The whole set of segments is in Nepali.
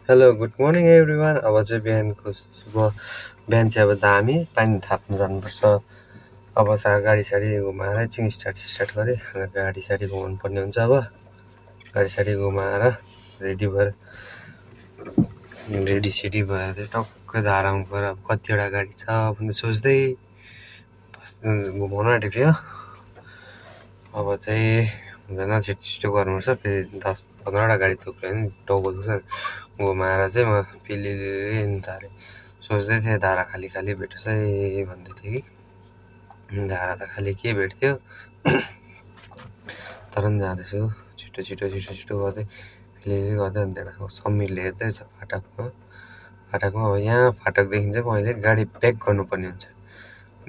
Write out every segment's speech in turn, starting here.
Hello good morning everyone. अब चाहिँ बिहान चाहिँ अब दामी पानी थाप्नु जानुपर्छ। अब गाडी साडी घुमाएर एकछिन स्टार्ट गरेँ। गाडी साडी घुमाउनु पर्ने हुन्छ। अब गाडी साडी घुमाएर रेडी भएर चाहिँ टक्कै धारामा गएर अब कतिवटा गाडी छ भन्ने सोच्दै घुमाउन आँटेको थियो। अब चाहिँ हुँदैन, छिटो गर्नुपर्छ। फेरि 10-15वटा गाडी थुप्रै नि टाउको दुख्छ। घुमाएर चाहिँ म पिल्ली थालेँ। सोच्दै थिएँ धारा खाली भेटोस् है भन्दै थिएँ कि धारा त खाली के भेट्थ्यो। तर पनि जाँदैछु छिटो गर्दै पिल्ली गर्दै। अन्त समीरले हेर्दैछ फाटकमा। अब यहाँ फाटकदेखि चाहिँ मैले गाडी ब्याक गर्नुपर्ने हुन्छ।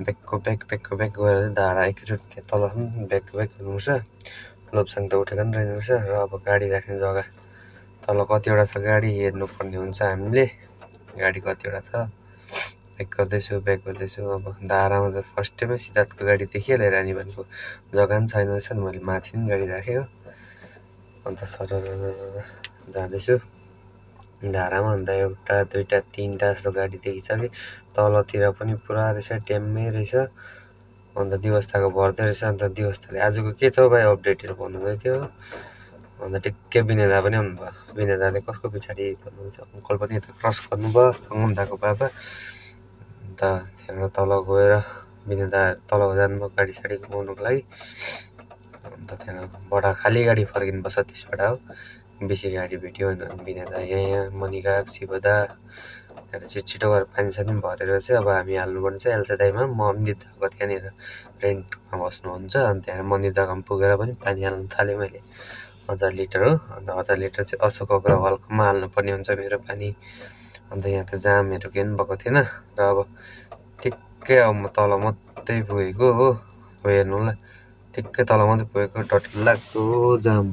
ब्याक गरेर चाहिँ धारा एकैचोटि तलसम्म ब्याक गर्नुपर्छ। लोप्साङ त उठेको पनि रहेछ। र अब गाडी राख्ने जग्गा तल कतिवटा छ गाडी हेर्नुपर्ने हुन्छ हामीले। गाडी कतिवटा छ ब्याक गर्दैछु। अब धारामा त फर्स्टैमा सिद्धार्थको गाडी देखिहाल्यो। रानी भनेको जग्गा पनि छैन रहेछ नि। मैले माथि पनि गाडी राखेँ हो। अन्त सरर जाँदैछु धारामा। अन्त एउटा दुईवटा तिनवटा जस्तो गाडी देखिसकेँ। तलतिर पनि पुरा रहेछ, ट्याम्मै रहेछ। अन्त दिवस्थाको भर्दै रहेछ। अन्त दिवस्थाले आजको के छ भाइ अपडेटहरू भन्नुहुँदै थियो। अन्त टिक्कै विनय दा पनि आउनुभयो। विनय दाले कसको पछाडि भन्नुहुन्छ, अङ्कल पनि यता क्रस गर्नुभयो, सङ्गम बाबा। अन्त त्यहाँबाट तल गएर विनय दा तल जानुभयो गाडी साडी घुमाउनुको लागि। अन्त त्यहाँबाट खाली गाडी फर्किनुपर्छ त्यसबाट हो। बेसी गाडी भेट्यो भने विनय दा यहाँ मनिका शिवदा त्यहाँबाट छिटो गरेर पानी सानी भरेर चाहिँ अब हामी हाल्नुपर्ने छ एल्सादाईमा। मन्दिर दाको त्यहाँनिर रेन्टमा बस्नुहुन्छ। अनि त्यहाँ मन्दिर दाकोमा पुगेर पनि पानी हाल्नु थालेँ मैले 1000 लिटर हो। अन्त 1000 लिटर चाहिँ अशोक अग्रवालकोमा हाल्नुपर्ने हुन्छ मेरो पानी। अन्त यहाँ त जामहरू केही पनि भएको थिएन। र अब ठिक्कै अब म तल मात्रै पुगेको हो। हेर्नु ल, ठिक्कै तल मात्रै पुगेको, डरलाग्दो जाम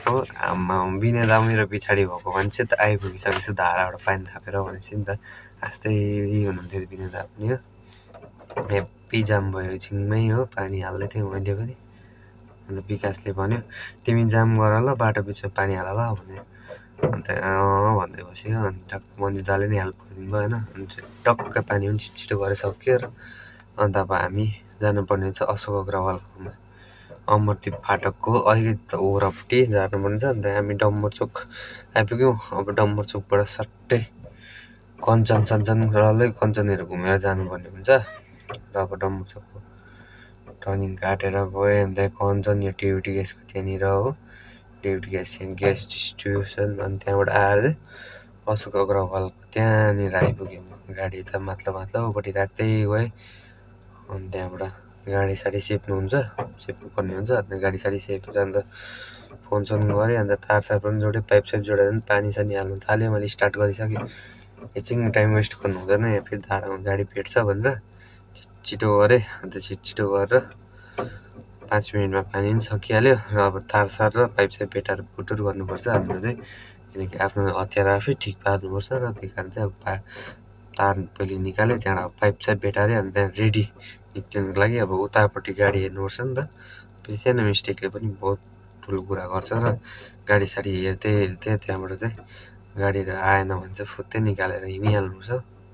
हो। आमा विनय दा मेरो पछाडि भएको मान्छे त आइपुगिसकेछ धाराबाट पानी थापेर भनेपछि नि त। आस्तै हुनुहुन्थ्यो विनय दा पनि हो। हेप्पी जाम भयो एकछिनमै हो। पानी हाल्दै थिएँ मैले पनि। अन्त विकासले भन्यो तिमी जाम गर ल, बाटो बिचमा पानी हाल ल भन्यो। अन्त भन्दै बस्यो। अनि टक्क मन्दिर दाले नि हेल्प गरिदिनु भयो होइन। अन्त टक्कै पानी पनि छिटो गरेर सक्यो। र अन्त अब हामी जानुपर्ने छ अशोक अग्रवालकोमा। अमरदीप फाटकको अलिकति ओरपट्टि जानुपर्ने छ। अन्त हामी डम्बर चोक आइपुग्यौँ। अब डम्बर चोकबाट सट्टै कञ्चनहरू घुमेर जानुपर्ने हुन्छ। र अब डम्बर चोकको टर्निङ काटेर गएँ। अन्त कञ्चन यो टियुटी ग्यासको त्यहाँनिर हो। टियुटी ग्यास डिस्ट्रिब्युसन। अनि त्यहाँबाट आएर चाहिँ अशोक अग्रवालको त्यहाँनिर आइपुग्यौँ। गाडी त माथिल्लोपट्टि राख्दै गएँ। अनि त्यहाँबाट गाडी साडी सिप्नुपर्ने हुन्छ। अन्त गाडी साडी सेपेर अन्त फोन गरेँ। अन्त तार पनि जोडेँ, पाइप जोडेर पनि पानी सानी हाल्नु थालेँ। मैले स्टार्ट गरिसकेँ। एकछिन टाइम वेस्ट गर्नु हुँदैन, यहाँ फेरि धारामा गाडी भेट्छ भनेर छिटो गरेँ। अन्त छिटो गरेर 5 मिनटमा पानी पनि सकिहाल्यो। र अब तार र पाइप भेटाएर फुटुर गर्नुपर्छ हाम्रो चाहिँ। किनकि आफ्नो हतियार आफै ठिक पार्नुपर्छ। र त्यही कारण चाहिँ अब तार पहिले निकाल्यो, त्यहाँबाट पाइप भेटाएँ। अनि त्यहाँ रेडी निक्लिनुको लागि अब उतापट्टि गाडी हेर्नुपर्छ नि त। फेरि सानो मिस्टेकले पनि बहुत ठुलो कुरा गर्छ। र गाडी साडी हेर्दै त्यहाँबाट चाहिँ गाडीहरू आएन भने चाहिँ फुत्तै निकालेर हिँडिहाल्नुपर्छ।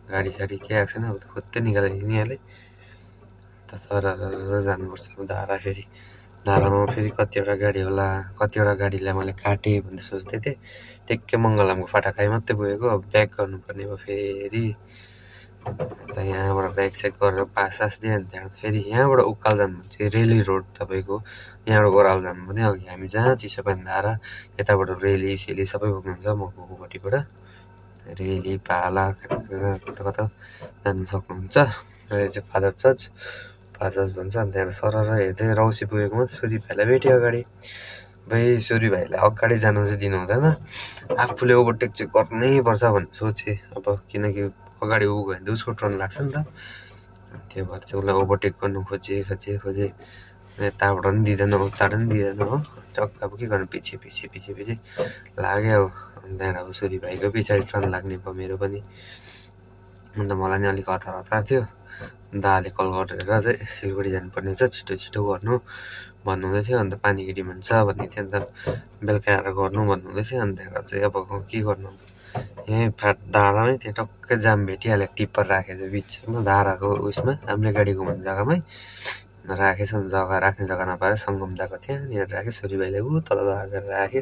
गाडी साडी केही आएको छैन, अब फुत्तै निकालेर हिँडिहालेँ। अन्त सरर जानुपर्छ धारामा फेरि कतिवटा गाडी होला, कतिवटा गाडीलाई मैले काटेँ भन्ने सोच्दै थिएँ। ठिक्कै मङ्गलधामको फाटक मात्रै पुगेको। अब ब्याक गर्नुपर्ने भयो फेरि। अन्त यहाँबाट ब्याक गरेर पास दिएँ। अनि त्यहाँबाट फेरि यहाँबाट उकाल जानुपर्छ। रेली रोड तपाईँको यहाँबाट ओह्रालो जानुपर्ने। अघि हामी जहाँ चिसो पानी धारा यताबाट रेली सेली सबै पुग्नुहुन्छ मकवानपट्टिबाट। रेली पाला कता जानु सक्नुहुन्छ। र यो चाहिँ फादर चर्च भन्छ। अनि त्यहाँबाट सरर हेर्दै रौसी पुगेकोमा सूर्य भाइलाई भेट्यो अगाडि। भाइ सूर्य भाइलाई अगाडि जानु चाहिँ दिनु हुँदैन, आफूले ओभरटेक चाहिँ गर्नै पर्छ भन्ने सोचेँ। अब किनकि अगाडि ऊ गयो भने त उसको टर्न लाग्छ नि त। त्यो भएर चाहिँ उसलाई ओभरटेक गर्नु खोजेँ। यताबाट पनि दिँदैन, उताबाट पनि दिँदैन हो। टक्क अब के गर्नु, पछि लाग्यो। अब त्यहाँबाट अब सूर्य भाइको पछाडि टर्न लाग्ने भयो मेरो पनि। अन्त मलाई नि अलिक हतार थियो। दाले कल गरेर चाहिँ सिलगढी जानुपर्ने छ, छिटो गर्नु भन्नुहुँदै थियो। अन्त पानीको डिमान्ड छ भन्ने थियो। अन्त बेलुका आएर गर्नु भन्नुहुँदै थियो। अनि त्यहाँबाट चाहिँ अब के गर्नु, यहीँ धारामै त्यहाँ टक्कै जाम भेटिहाल्यो टिप्पर राखेको छ बिचमा धाराको उयसमा हामीले गाडी घुमाउने जग्गामै राखेछ जग्गा राख्ने जग्गा नपाएर सङ्गम गएको त्यहाँनिर राख्यो छोरीभाइले ऊ तल राखेर राख्यो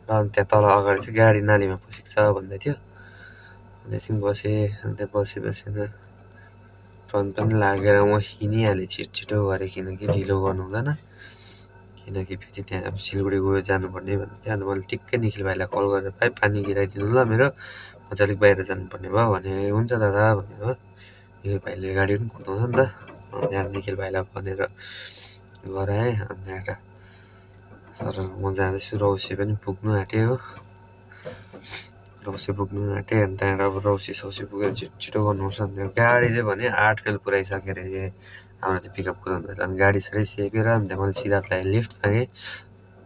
र अनि त्यहाँ तल अगाडि चाहिँ गाडी नालीमा पसेको छ भन्दै थियो एकछिन बसेँ अन्त बसेपछि टर्न पनि लागेर म हिँडिहालेँ छिटो गरेँ किनकि ढिलो गर्नु हुँदैन किनकि फेरि त्यहाँ अब सिलगढी गयो जानुपर्ने भन्दै थियो अन्त मैले ठिक्कै निखिल भाइलाई कल गरेर भाइ पानी गिराइदिनु ल मेरो म चाहिँ अलिक बाहिर जानुपर्ने भयो भने हुन्छ दादा भनेर हो निखिल भाइले गाडी पनि कुदाउँछ नि त त्यहाँ निखिल भाइलाई भनेर गराएँ अन्त त्यहाँबाट सर म जाँदैछु रौसी पनि पुग्नु आँटेँ हो रौसी पुग्नु आँटेँ अनि त्यहाँबाट अब रौसी सौसी पुगेर छिटो गर्नुपर्छ अन्त गाडी चाहिँ भने 8 माइल पुऱ्याइसक्यो अरे हाम्रो त्यो पिकअप कुदाउँदा अनि गाडी साडी सेकेर अनि त्यहाँ मैले सिद्धार्थलाई लिफ्ट मागेँ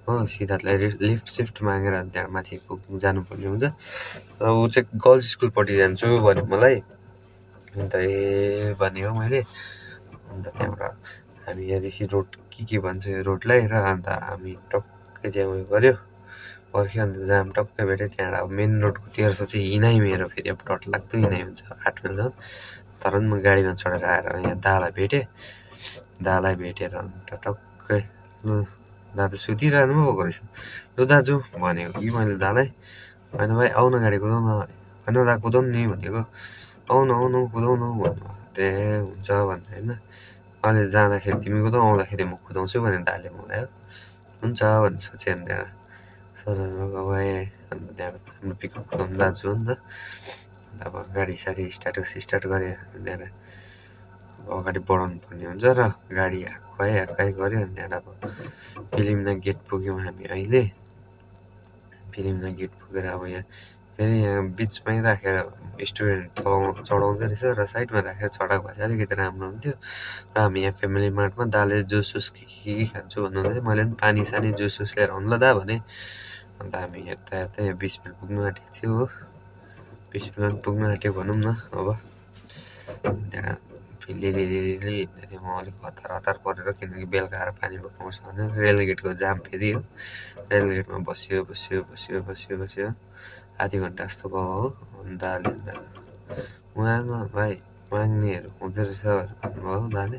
हो सिद्धार्थलाई लिफ्ट सिफ्ट मागेर अनि त्यहाँ माथि पुग्नु जानुपर्ने हुन्छ र ऊ चाहिँ गर्ल्स स्कुलपट्टि जान्छु भन्यो मलाई अन्त भने हो मैले अन्त त्यहाँबाट हामी यहाँदेखि रोड के भन्छ यो रोडलाई र अन्त हामी टक्कै त्यहाँ उयो गऱ्यो पर्ख्यो अन्त जाम टक्कै भेट्यो त्यहाँबाट अब मेन रोडको 1300 चाहिँ हिँडाइ मेरो फेरि अब डरलाग्दो हिँडाइ हुन्छ 8 माइलसम्म तर पनि म गाडीमा चढेर आएर यहाँ दालाई भेटेर अन्त टक्कै लु दादा सुतिरहनु पो भएको रहेछ लु दाजु भनेको कि मैले दालाई होइन भाइ आउन गाडी कुदाउन होइन दा कुदाउनु नि भनेको आउनु कुदाउनु भन्नु त्यही हुन्छ भन्ने होइन अहिले जाँदाखेरि तिमी कुदाउ आउँदाखेरि म कुदाउँछु भने दाले मलाई हुन्छ भन्ने सोचेँ अनि त्यहाँ सर गएँ अन्त त्यहाँबाट हाम्रो पिकअप कुदाउनु दाजु हो नि त अब गाडी साडी स्टार्ट गरेँ त्यहाँबाट अब अगाडि बढाउनु पर्ने हुन्छ र गाडी आएकै गऱ्यो अनि त्यहाँबाट अब फिल्मना गेट पुग्यौँ हामी अहिले फिल्मना गेट पुगेर अब यहाँ फेरि यहाँ बिचमै राखेर स्टुडेन्ट चढाउँदै रहेछ र साइडमा राखेर चढाएको भए चाहिँ अलिकति राम्रो हुन्थ्यो र हामी यहाँ फ्यामिली मार्टमा दाले जुस के खान्छु भन्नुहुँदै मैले पनि पानी सानी जुस लिएर आउनु ल दा भने अन्त हामी यता 20 माइल पुग्नु आँटेको थियो हो 20 माइल पुग्नु आँट्यो भनौँ न अब त्यहाँ फेरि हिँड्दै थियो म अलिक हतार परेर किनकि बेलुका आएर पानी बोक्नुपर्छ भने रेलगेटको जाम फेरि हो रेलगेटमा बस्यो आधी घन्टा जस्तो भयो हो अनि दाले उहाँमा भाइ माग्नेहरू हुँदो रहेछ भन्नुभयो दाले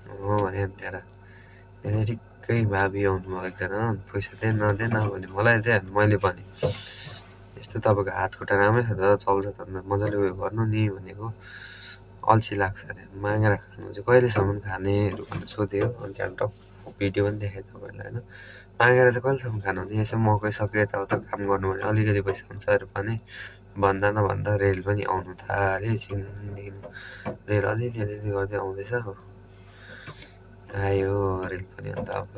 हो भने अनि त्यहाँबाट ठिक्कै भाबी आउनुभयो एकजना पैसा देन भने मलाई चाहिँ मैले भने यस्तो तपाईँको हात खुट्टा राम्रै छ त चल्छ त मजाले उयो गर्नु नि भनेको अल्छी लाग्छ अरे मागेर खानु चाहिँ कहिलेसम्म खानेहरू भनेर सोध्यो अनि त्यहाँबाट भिडियो पनि देखाएँ तपाईँलाई होइन मागेर चाहिँ कहिलेसम्म खानु नि यसो मकै सकेँ यताउता काम गर्नु भने अलिकति पैसा हुन्छ अरे पनि भन्दा नभन्दा रेल पनि आउनु थाल्यो एकछिनदेखि रेल अलिअलि गर्दै आउँदैछ आयो रेल पनि अन्त अब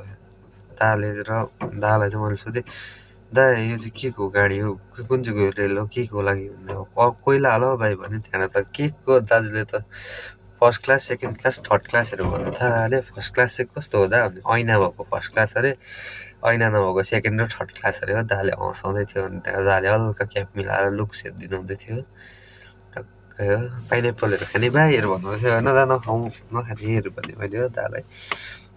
दालाई चाहिँ मैले सोधेँ दा यो चाहिँ के को गाडी हो कुन चाहिँ रेल हो के को लागि कोइला हाल भाइ भने त्यहाँबाट त के को दाजुले त first class second class third क्लासहरू भन्नु थाल्यो फर्स्ट क्लास चाहिँ कस्तो हो दा भने ऐना भएको फर्स्ट क्लास अरे ऐना नभएको सेकेन्ड र थर्ड क्लास अरे हो दाले हँसाउँदै थियो अनि त्यहाँ दाले हल्का क्याप मिलाएर लुक्स हेरिदिनु हुँदै थियो टक्कै हो पाइनएप्पलहरू खाने भाइहरू भन्नुहुँदै थियो होइन दा नखानेहरू भन्ने मैले हो दालाई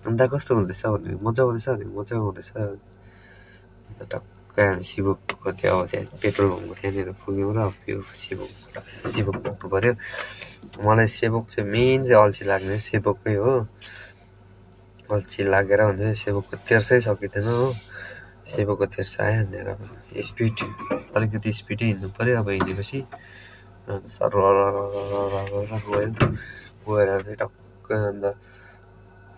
अन्त कस्तो हुँदैछ भने मजा आउँदैछ भने मजा आउँदैछ अन्त टक्कै हामी सिबोकको थियो अब त्यहाँ पेट्रोल पम्पको त्यहाँनिर पुग्यौँ र यो सिबोक पुग्नु पऱ्यो मलाई सेबोक चाहिँ मेन चाहिँ अल्छी लाग्ने सेबोकै हो अल्छी लागेर हुन्छ सेबोकको 1300 सकिँदैन हो सेबोकको 1300 आयो भनेर अब स्पिड अलिकति स्पिडै हिँड्नु पऱ्यो अब हिँडेपछि सर गएर चाहिँ टक्कै अन्त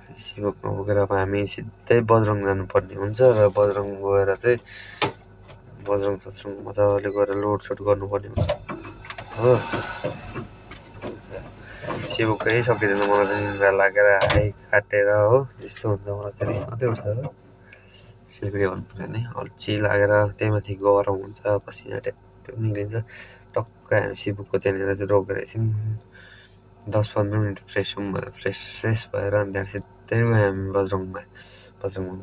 सेबोकमा पुगेर अब हामी सिधै बजरङ जानुपर्ने हुन्छ र बजरङ गएर चाहिँ बजरङ मजाले गएर लोडसोड गर्नुपर्ने हुन्छ हो सेबोकै सकिँदैन मलाई त निन्द्रा लागेर आइ काटेर हो यस्तो हुन्छ मलाई त रिस मात्रै उठ्छ हो सिलगढी भन्नुपर्यो नि अल्छी लागेर त्यही माथि गरम हुन्छ पसिना ट्याप निक्लिन्छ टक्कै हामी सेबोकको त्यहाँनिर चाहिँ रोकेर एकछिन 10-15 मिनट फ्रेस भएर अनि त्यहाँ सिधै गयो हामी बजरङमा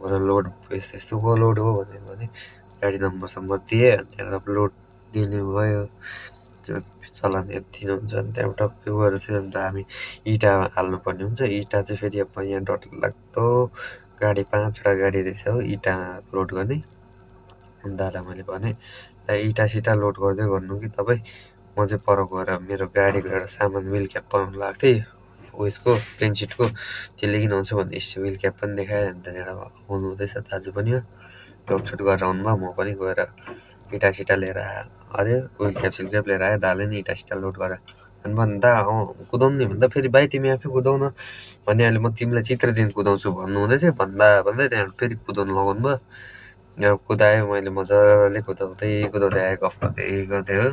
गएर लोड यस्तो लोड हो भने गाडी नम्बर दिएँ अनि त्यहाँबाट लोड दिने भयो चलानहरू दिनुहुन्छ अनि त्यहाँबाट टक्कै गएर चाहिँ अन्त हामी इँटा हाल्नुपर्ने हुन्छ इँटा चाहिँ फेरि अब यहाँ डरलाग्दो गाडी 5वटा गाडी रहेछ हो इँटा लोड गर्ने अनि दादा मैले भने इटा सिटा लोड गर्दै गर्नु कि तपाईँ म चाहिँ पर गएर मेरो गाडीको एउटा सामान विल क्याप पाउनु लाग्थेँ उयसको प्लेन सिटको त्यो लिइकन आउँछु भन्ने विल क्याप पनि देखाएँ अनि त्यहाँनिर आउनु हुँदैछ दाजु पनि हो लोडसोड गरेर आउनुभयो म पनि गएर इटा सिटा लिएर अरे विल क्याप सिल क्याप लिएर आएँ दाले नि इटा सिटा लोड गरेर अनि भन्दा कुदाउनु नि भन्दा फेरि भाइ तिमी आफै कुदाउन भने अहिले म तिमीलाई चित्र दिन कुदाउँछु भन्नु हुँदै थियो भन्दै त्यहाँबाट फेरि कुदाउनु लगाउनु भयो कुदाएँ मैले मजाले कुदाउँदै आएँ गफ गर्दै हो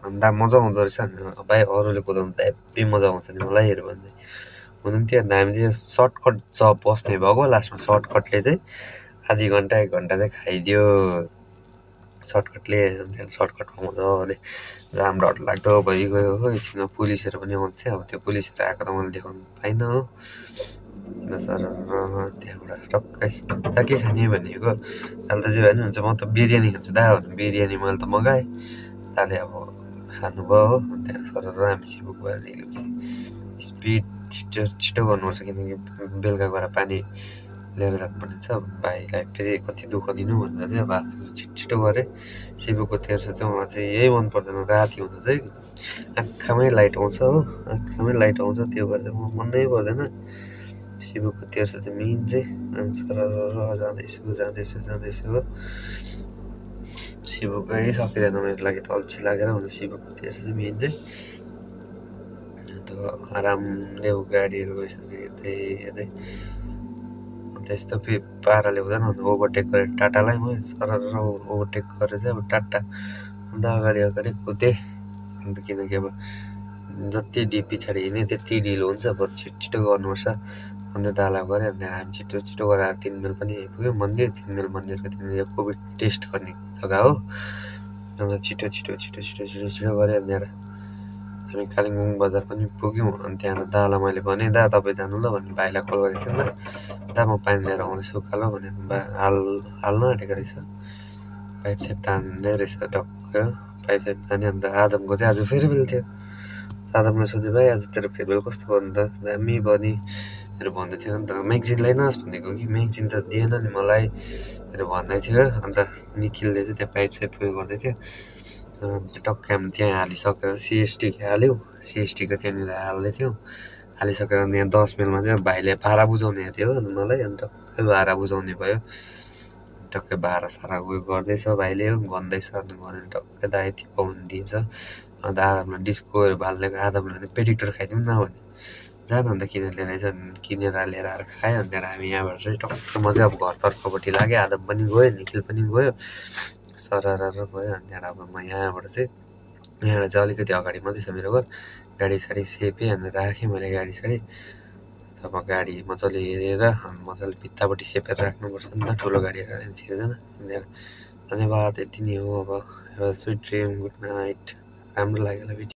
अन्त मजा आउँदो रहेछ भाइ अरूले कुदाउनु त हेब्बी मजा आउँछ नि मलाई हेऱ्यो भने हुनु नि त्यो हामी चाहिँ सर्टकट बस्ने भएको लास्टमा सर्टकटले चाहिँ आधी घन्टा 1 घन्टा चाहिँ खाइदियो सर्टकटले सर्टकटमा मजाले जाम डर लाग्दो भइगयो हो एकछिनमा पुलिसहरू पनि आउँथ्यो अब त्यो पुलिसहरू आएको त मैले देखाउनु पाइनँ हो सर त्यहाँबाट टक्कै दा के खाने भनेको दाल त जे भए पनि हुन्छ म त बिरयानी खान्छु दा भन्नु बिरयानी मैले त मगाएँ दाले अब खानुभयो हो त्यहाँ सर हामी सिबु गएर निक्लेपछि स्पिड छिटो गर्नुपर्छ किनकि बेलुका गएर पानी लिएर जानुपर्ने छ भाइलाई फेरि कति दुःख दिनु भनेर चाहिँ अब आफू छिटो गरेँ सिबुको तेर्सो चाहिँ मलाई चाहिँ यही मन पर्दैन राति हुँदा चाहिँ आँखामै लाइट आउँछ हो आँखामै लाइट आउँछ त्यो भएर चाहिँ म मनै पर्दैन सिबुको तेर्सो चाहिँ मेन चाहिँ सर जाँदैछु हो सिबुकै सकिँदैन मेरो लागि त अल्छी लागेर भने सिबुको तेर्सो चाहिँ मेन चाहिँ अन्त आरामले गाडीहरू गइसक्यो हेर्दै त्यस्तो पाराले हुँदैन ओभरटेक गरेर टाटालाई म सर ओभरटेक गरेर चाहिँ अब टाटा अन्त अगाडि कुदेँ अन्त किनकि अब जति पछाडि हिँड्यो त्यति ढिलो हुन्छ बरु छिटो गर्नुपर्छ अन्त दाला गऱ्यो अन्त हामी छिटो गरेर 3 माइल पनि आइपुग्यो मन्दिर 3 माइल मन्दिरको त्यहाँनिर कोभिड टेस्ट गर्ने जग्गा हो अन्त छिटो गऱ्यो अन्त हामी कालिम्पोङ बजार पनि पुग्यौँ अनि त्यहाँबाट दालाई मैले भनेँ दा तपाईँ जानु ल भने भाइलाई कल गरेको थिएँ नि दा म पानी लिएर आउँदैछु उकालो भने हाल्न आँटेको रहेछ पाइप साइप तान्दै रहेछ टक्क पाइप साइप तान्यो अन्त आदमको चाहिँ आज फेयरवेल थियो आदमलाई सोधेँ भाइ आज तेरो फेयरवेल कस्तो भयो अन्त दामी भयो नि मेरो भन्दै थियो अन्त म्यागजिन ल्याइनस् भनेको कि म्यागजिन त दिएन नि मलाई मेरो भन्दै थियो अन्त निखिलले चाहिँ त्यहाँ पाइप साइप उयो गर्दै थियो टक्कै हामी त्यहाँ हालिसकेर सिएसटी हाल्यौँ सिएसटीको त्यहाँनिर हाल्दै थियौँ हालिसकेर यहाँ 10 माइलमा चाहिँ भाइले भाडा बुझाउने थियो अन्त मलाई अन्त टक्कै भाडा बुझाउने भयो टक्कै भाडा सारा उयो गर्दैछ भाइले भन्दैछ अन्त भनेर टक्कै दाइ त्यो पाउनु दिन्छ अन्त आदमलाई डिस्कोहरू भाल्नेको आदमले पेडिक्टर खाइदिउँ न भने जान अन्त किनेर लिएर आएर खायो अन्त हामी यहाँबाट चाहिँ टक्कै मजा अब घरतर्फपट्टि लाग्यो आदम पनि गयो निखिल पनि गयो सरर गयो अनि त्यहाँबाट अब म यहाँबाट चाहिँ अलिकति अगाडि मात्रै छ मेरो घर गाडी साडी सेपेँ अन्त राखेँ मैले गाडी साडी अब गाडी मजाले हेरेर मजाले भित्तापट्टि सेपेर राख्नुपर्छ नि त ठुलो गाडीहरू छिर्दैन धन्यवाद यति नै हो अब स्विट ड्रिम गुड नाइट राम्रो लाग्यो होला भिडियो